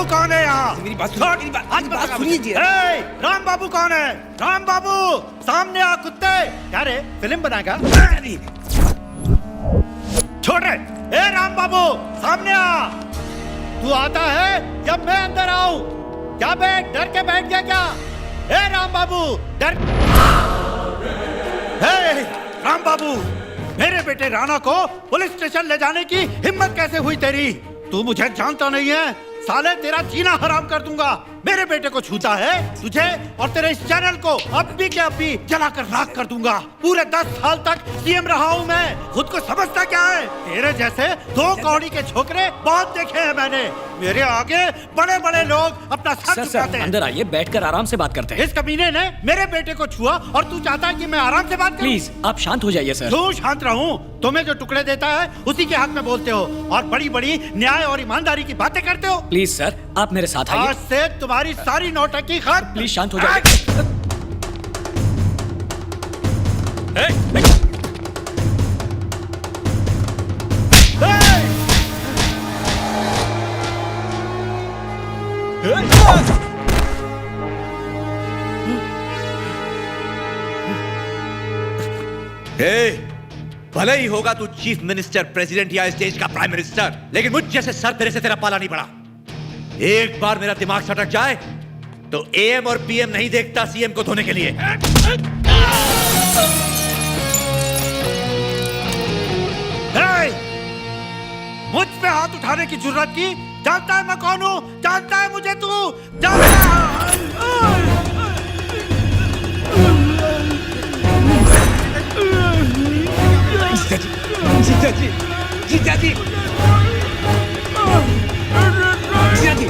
बाबू कौन है यहाँ? मेरी बात सुनिए। राम बाबू कौन है? राम बाबू सामने आ कुत्ते। क्या रे फिल्म बनाएगा? छोड़ रे। ए राम बाबू सामने आ। तू आता है जब मैं अंदर आऊं। क्या बे डर के बैठ गया क्या? ए राम बाबू डर। हे राम बाबू, मेरे बेटे राणा को पुलिस स्टेशन ले जाने की हिम्मत कैसे हुई तेरी? तू मुझे जानता नहीं है, साले तेरा जीना हराम कर दूंगा। मेरे बेटे को छूता है, तुझे और तेरे इस चैनल को अभी के अभी जलाकर राख कर दूंगा। पूरे 10 साल तक सीएम रहा हूँ मैं, खुद को समझता क्या है? तेरे जैसे 2 कौड़ी के छोकरे बहुत देखे हैं मैंने। मेरे आगे बड़े बड़े लोग अपना सर झुकाते हैं। अंदर आइए, बैठकर आराम से बात करते हैं। इस कमीने ने मेरे बेटे को छुआ और तू चाहता है कि मैं आराम से बात करूं? प्लीज आप शांत हो जाइए सर। क्यों शांत रहूं? तुम्हें जो टुकड़े देता है उसी के हक में बोलते हो और बड़ी बड़ी न्याय और ईमानदारी की बातें करते हो। प्लीज सर आप मेरे साथ आइए। आज से तुम्हारी सारी नौटंकी खत्म। प्लीज शांत हो जाइए। भले ही होगा तू चीफ मिनिस्टर, प्रेसिडेंट या इस देश का प्राइम मिनिस्टर, लेकिन मुझ जैसे सर तेरे से तेरा पाला नहीं पड़ा। एक बार मेरा दिमाग सटक जाए तो एएम और पीएम नहीं देखता सीएम को धोने के लिए। मुझ पे हाथ उठाने की जरूरत की? जानता है मैं कौन हूँ? जानता है मुझे तू? जीजा जी, जीजा जी, जीजा जी,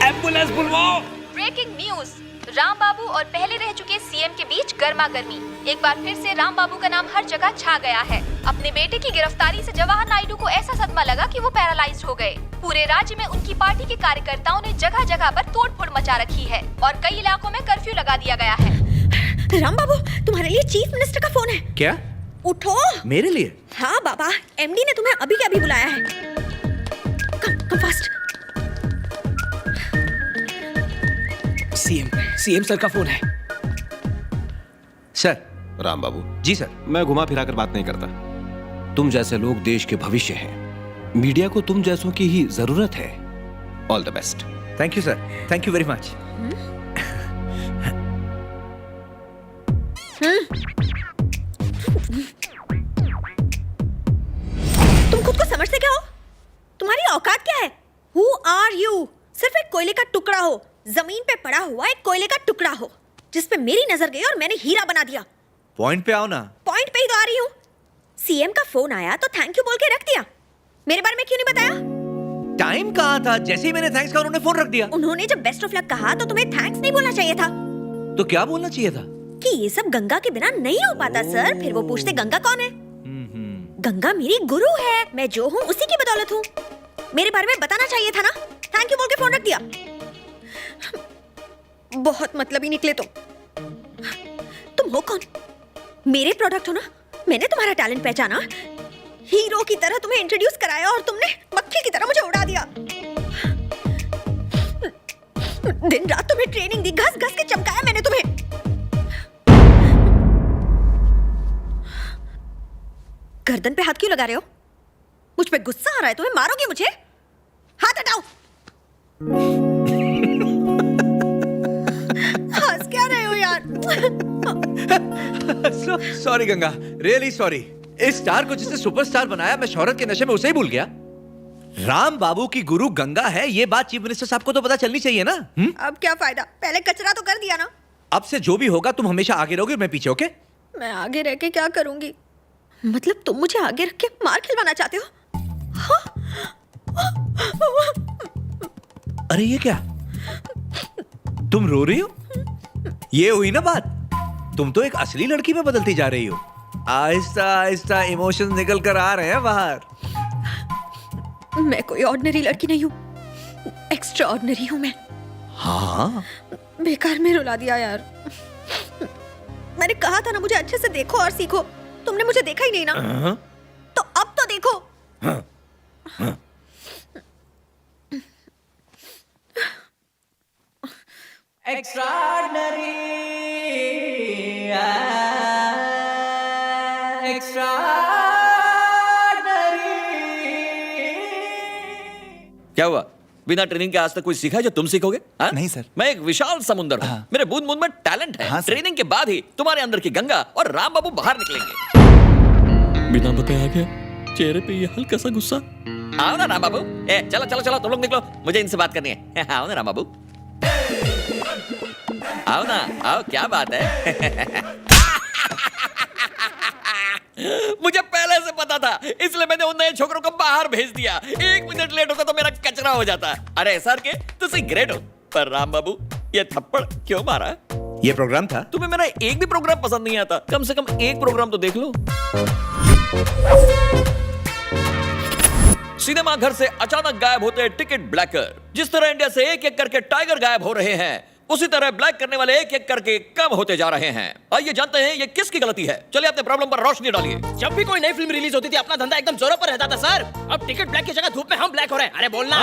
एम्बुलेंस बुलवाओ। ब्रेकिंग न्यूज, राम बाबू और पहले रह चुके सीएम के बीच गर्मा गर्मी। एक बार फिर से राम बाबू का नाम हर जगह छा गया है। अपने बेटे की गिरफ्तारी से जवाहर नायडू को ऐसा सदमा लगा कि वो पैरालाइज्ड हो गए। पूरे राज्य में उनकी पार्टी के कार्यकर्ताओं ने जगह जगह पर तोड़फोड़ मचा रखी है और कई इलाकों में कर्फ्यू लगा दिया गया है। राम बाबू, तुम्हारे लिए चीफ मिनिस्टर का फोन है। क्या? उठो। मेरे लिए? हाँ बाबा, एमडी ने तुम्हें अभी के अभी बुलाया है। Come fast. सीएम सर का फोन है। सर। राम बाबू जी सर। मैं घुमा फिरा कर बात नहीं करता। तुम जैसे लोग देश के भविष्य हैं। मीडिया को तुम जैसों की ही जरूरत है। All the best. Thank you sir, thank you very much. तुम खुद को समझते क्या हो? तुम्हारी औकात क्या है? Who are you? सिर्फ एक कोयले का टुकड़ा हो, जमीन पे पड़ा हुआ एक कोयले का टुकड़ा हो, जिस पे मेरी नजर गई और मैंने हीरा बना दिया। पॉइंट पे आओ ना। पॉइंट पे ही तो आ रही हूँ। सीएम का फोन आया तो थैंक यू बोल के रख दिया। मेरे बारे में क्यों नहीं बताया? टाइम कहाँ था? जैसे ही मैंने थैंक्स कहा उन्होंने फोन रख दिया। उन्होंने जब बेस्ट ऑफ लक कहा तो तुम्हें थैंक्स नहीं बोलना चाहिए था। तो क्या बोलना चाहिए था? कि ये सब गंगा के बिना नहीं हो पाता सर। फिर वो पूछते गंगा कौन है? गंगा मेरी गुरु है। मैं जो हूँ उसी की बदौलत हूँ। मेरे बारे में बताना चाहिए था ना। थैंक यू बोल के फोन रख दिया। बहुत मतलबी निकले तुम हो कौन? मेरे प्रोडक्ट हो ना। मैंने तुम्हारा टैलेंट पहचाना, हीरो की तरह तुम्हें इंट्रोड्यूस कराया और तुमने मक्खी की तरह मुझे उड़ा दिया। दिन रात तुम्हें ट्रेनिंग दी, घस घस के चमकाया मैंने तुम्हें। गर्दन पे हाथ क्यों लगा रहे हो? मुझ पे गुस्सा आ रहा है तुम्हें? मारोगे मुझे? हाथ हटाओ। हंस क्या रहे हो यार? Sorry Ganga, really sorry. इस स्टार को जिसने सुपरस्टार बनाया, मैं शोहरत के नशे में उसे ही भूल गया। राम बाबू की गुरु गंगा है, ये बात चीफ मिनिस्टर साहब को तो पता चलनी चाहिए ना। अब क्या फायदा? पहले कचरा तो कर दिया ना। अब से जो भी होगा तुम हमेशा आगे रहोगे, मैं पीछे। ओके? मैं आगे रह के क्या करूंगी? मतलब तुम मुझे आगे रख के मार खिलवाना चाहते हो? हाँ? अरे ये क्या? तुम रो रही हो? ये हुई ना बात। तुम तो एक असली लड़की में बदलती जा रही हो। आहिस्ता आहिस्ता इमोशंस निकल कर आ रहे हैं बाहर। मैं कोई ऑर्डिनरी लड़की नहीं हूँ, एक्स्ट्रा ऑर्डिनरी हूँ मैं। हाँ? बेकार में रुला दिया यार। मैंने कहा था ना मुझे अच्छे से देखो और सीखो। तुमने मुझे देखा ही नहीं ना। तो अब तो देखो। क्या हुआ? बिना ट्रेनिंग के आज तक कुछ सीखा है जो तुम सीखोगे? हाँ? नहीं, सर। मैं एक विशाल समुंदर हूँ। मेरे बूंद बूंद में टैलेंट है। हाँ, सर। ट्रेनिंग के बाद ही तुम्हारे अंदर की गंगा और राम बाबू बाहर निकलेंगे। बिना बताए आ गया। चेहरे पे ये हल्का सा गुस्सा। आओ ना राम बाबू। चलो चलो चलो, तुम लोग निकलो, मुझे इनसे बात करनी है। आओ ना राम बाबू, आओ ना, आओ। क्या बात है? मुझे पहले से पता था, इसलिए मैंने उन नए छोकरों को बाहर भेज दिया। 1 मिनट लेट होता तो मेरा कचरा हो जाता। अरे सर के तुम ग्रेट हो, पर राम बाबू ये थप्पड़ क्यों मारा? ये प्रोग्राम था। तुम्हें मेरा एक भी प्रोग्राम पसंद नहीं आता? कम से कम एक प्रोग्राम तो देख लो। सिनेमा घर से अचानक गायब होते हैं टिकट ब्लैकर। जिस तरह इंडिया से एक एक करके टाइगर गायब हो रहे हैं, उसी तरह ब्लैक करने वाले एक एक करके कम होते जा रहे हैं। आइए जानते हैं ये किसकी गलती है। चलिए अपने प्रॉब्लम पर रोशनी डालिए। जब भी कोई नई फिल्म रिलीज होती थी अपना धंधा एकदम जोरों पर रहता था सर। अब टिकट ब्लैक की जगह धूप में हम ब्लैक हो रहे हैं। अरे बोलना।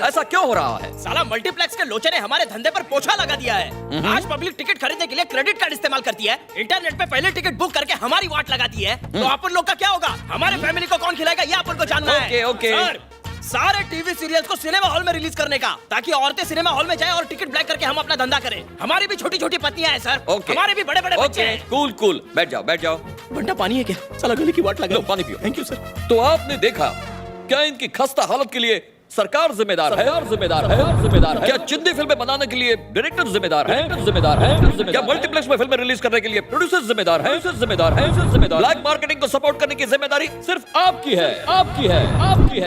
ऐसा क्यों हो रहा है? साला मल्टीप्लेक्स के लोचे ने हमारे धंधे पर पोछा लगा दिया है। आज पब्लिक टिकट खरीदने के लिए क्रेडिट कार्ड इस्तेमाल करती है। इंटरनेट पे पहले टिकट बुक करके हमारी वाट लगाती है। तो अपन लोग का क्या होगा? हमारे फैमिली को कौन खिलाएगा ये अपन को जानना है। ओके। सर, सारे टीवी सीरियल्स को सिनेमा हॉल में रिलीज करने का, ताकि औरतें सिनेमा हॉल में जाएं और टिकट ब्लैक करके हम अपना धंधा करें। हमारी भी छोटी छोटी पत्नियां हैं सर। हमारे भी बड़े बड़े बच्चे हैं। कूल कूल, बैठ जाओ बैठ जाओ। बंटा पानी है क्या? साला गले की वाट लगा। लो पानी पियो। Thank you sir. तो आपने देखा, क्या इनकी खस्ता हालत के लिए सरकार जिम्मेदार है? क्या चिंदी फिल्में बनाने के लिए डायरेक्टर जिम्मेदार है? क्या मल्टीप्लेक्स में फिल्में रिलीज करने के लिए प्रोड्यूसर जिम्मेदार है? ब्लैक मार्केटिंग को सपोर्ट करने की जिम्मेदारी सिर्फ आपकी है।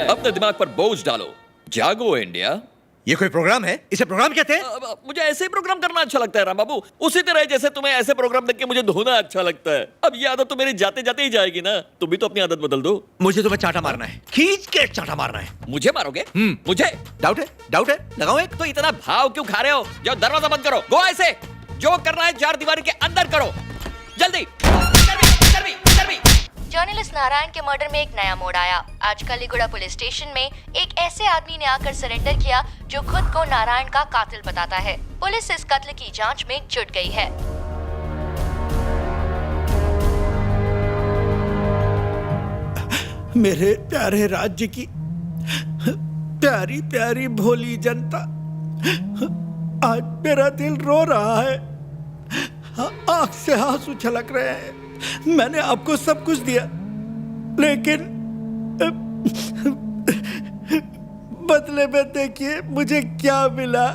अपने दिमाग पर बोझ डालो, जागो इंडिया। ये कोई प्रोग्राम है? इसे प्रोग्राम कहते हैं? मुझे ऐसे ही प्रोग्राम करना अच्छा लगता है राम बाबू, उसी तरह जैसे तुम्हें ऐसे प्रोग्राम देख के मुझे धोना अच्छा लगता है। अब ये आदत तो मेरी जाते जाते ही जाएगी ना। तुम भी तो अपनी आदत बदल दो। मुझे तुम्हें चाटा मारना है, खींच के चाटा मारना है। मुझे मारोगे? मुझे डाउट है लगाओ एक। तो इतना भाव क्यों खा रहे हो? जाओ दरवाजा बंद करो, गो ऐसे। जो करना है 4 दीवारी के अंदर करो, जल्दी। जर्नलिस्ट नारायण के मर्डर में एक नया मोड़ आया। आज कलीगुड़ा पुलिस स्टेशन में एक ऐसे आदमी ने आकर सरेंडर किया जो खुद को नारायण का कातिल बताता है। पुलिस इस कत्ल की जांच में जुट गई है। मेरे प्यारे राज्य की प्यारी प्यारी भोली जनता, आज मेरा दिल रो रहा है, आंख से आंसू छलक रहे हैं। मैंने आपको सब कुछ दिया, लेकिन बदले में देखिए मुझे क्या मिला।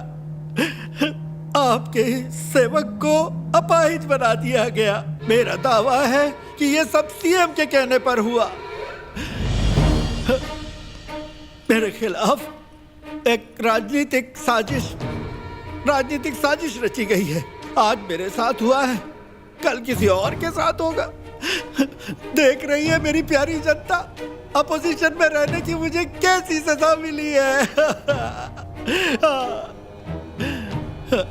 आपके सेवक को अपाहिज बना दिया गया। मेरा दावा है कि यह सब सीएम के कहने पर हुआ। मेरे खिलाफ एक राजनीतिक साजिश रची गई है। आज मेरे साथ हुआ है, कल किसी और के साथ होगा। देख रही है मेरी प्यारी जनता, अपोजिशन में रहने की मुझे कैसी सजा मिली है।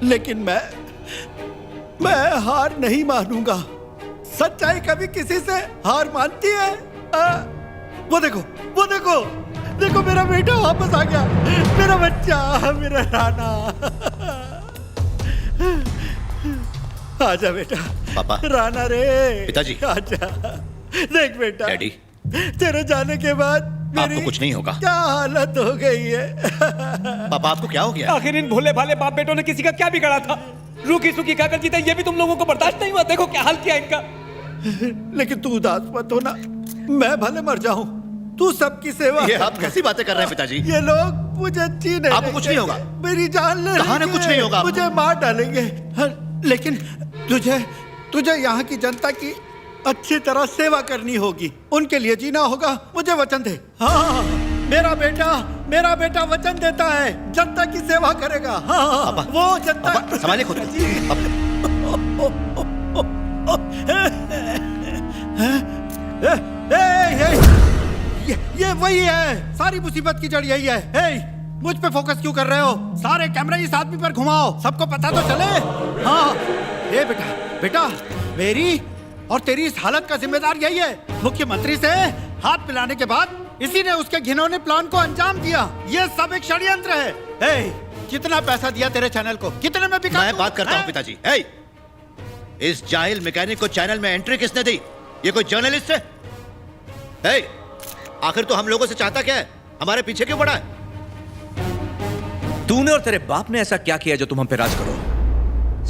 लेकिन मैं हार नहीं मानूंगा। सच्चाई कभी किसी से हार मानती है? वो देखो मेरा बेटा वापस आ गया, मेरा बच्चा, मेरा राना। आजा बेटा। पापा। राना रे। पिताजी। आजा। देख बेटा, डैडी। तेरे जाने के बाद मेरी आपको कुछ नहीं होगा। क्या हालत हो गई है। पापा आपको क्या हो गया? आखिर इन भोले भाले बाप बेटों ने किसी का क्या बिगाड़ा था? रूखी सूखी खाकर जीते, ये भी तुम लोगों को बर्दाश्त नहीं हुआ। देखो क्या हाल किया इनका। लेकिन तू उदास मत होना, मैं भले मर जाऊं, तू सबकी सेवा। ये आप कैसी बातें कर रहे हैं पिताजी? ये लोग मुझे जीने आपको कुछ नहीं होगा। मेरी जान ले कहा ना कुछ नहीं होगा। मुझे मार डालेंगे। लेकिन तुझे यहाँ की जनता की अच्छी तरह सेवा करनी होगी, उनके लिए जीना होगा। मुझे वचन दे। हाँ, मेरा बेटा वचन देता है, जनता की सेवा करेगा। हाँ, वो जनता। संभालिए खुद ये वही है, सारी मुसीबत की जड़ यही है। मुझ पे फोकस क्यों कर रहे हो? सारे कैमरे इस आदमी पर घुमाओ, सबको पता तो चले। हाँ, ये बेटा मेरी और तेरी इस हालत का जिम्मेदार यही है। मुख्यमंत्री से हाथ मिलाने के बाद इसी ने उसके घिनौने प्लान को अंजाम दिया। ये सब एक षड्यंत्र है। कितना पैसा दिया तेरे चैनल को? कितने में बिका? मैं बात करता हूँ पिताजी। हे, इस जाहिल मैकेनिक को चैनल में एंट्री किसने दी? ये कोई जर्नलिस्ट है? हे, आखिर तो हम लोगों से चाहता क्या है? हमारे पीछे क्यों पड़ा है? तूने और तेरे बाप ने ऐसा क्या किया जो तुम हम पे राज करो?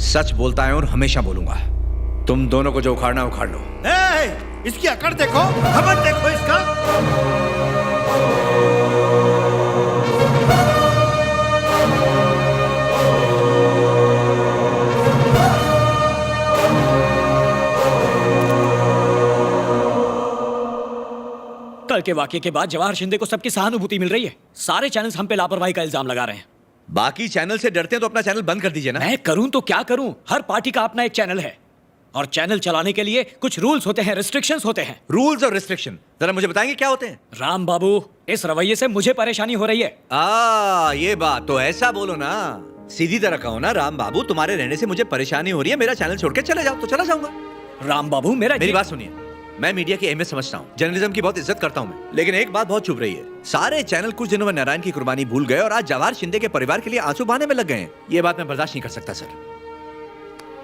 सच बोलता है और हमेशा बोलूंगा। तुम दोनों को जो उखाड़ना है उखाड़ लो। इसकी अकड़ देखो, घमंड देखो इसका। कल के वाकये के बाद जवाहर शिंदे को सबकी सहानुभूति मिल रही है। सारे चैनल्स हम पे लापरवाही का इल्जाम लगा रहे हैं। बाकी चैनल से डरते हैं तो अपना चैनल बंद कर दीजिए ना। मैं करूं तो क्या करूं? हर पार्टी का अपना एक चैनल है और चैनल चलाने के लिए कुछ रूल्स होते हैं, रिस्ट्रिक्शंस होते हैं। रूल्स और रिस्ट्रिक्शन जरा मुझे बताएंगे क्या होते हैं? राम बाबू, इस रवैये से मुझे परेशानी हो रही है। ये बात तो ऐसा बोलो ना, सीधी तरह कहो ना, राम बाबू तुम्हारे रहने से मुझे परेशानी हो रही है, मेरा चैनल छोड़ के चले जाओ तो चला जाऊंगा। राम बाबू, मेरी बात सुनिए, मैं मीडिया की अहमियत समझता हूँ, जर्नलिज्म की बहुत इज्जत करता हूँ मैं, लेकिन एक बात बहुत चुभ रही है। सारे चैनल कुछ दिनों में नारायण की कुर्बानी भूल गए और आज जवाहर शिंदे के परिवार के लिए आंसू बहाने में लग गए हैं। ये बात मैं बर्दाश्त नहीं कर सकता सर।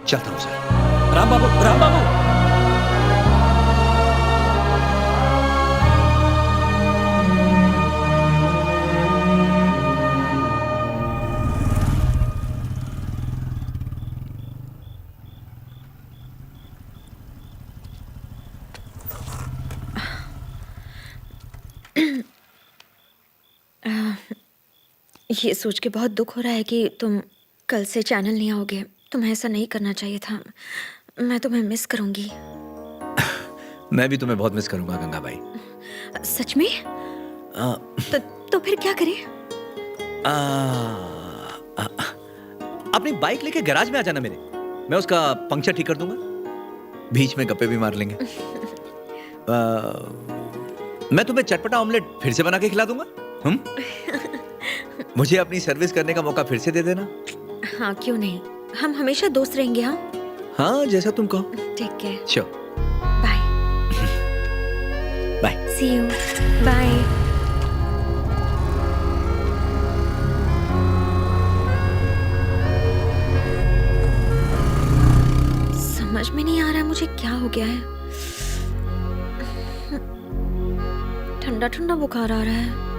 चलता हूँ सर। राम बाबू, राम बाबू। ये सोच के बहुत दुख हो रहा है कि तुम कल से चैनल नहीं आओगे। तुम्हें ऐसा नहीं करना चाहिए था। मैं तुम्हें मिस करूंगी। मैं भी तुम्हें बहुत मिस करूंगा गंगा भाई। सच में? तो फिर क्या करें? अपनी बाइक लेके गैराज में आ जाना मेरे, मैं उसका पंक्चर ठीक कर दूंगा, बीच में गप्पे भी मार लेंगे। मैं तुम्हें चटपटा ऑमलेट फिर से बना के खिला दूंगा। मुझे अपनी सर्विस करने का मौका फिर से दे देना। हाँ, क्यों नहीं, हम हमेशा दोस्त रहेंगे। हाँ, जैसा तुम कहो। ठीक है। Sure. Bye. Bye. See you. Bye. समझ में नहीं आ रहा है मुझे क्या हो गया है। ठंडा ठंडा बुखार आ रहा है।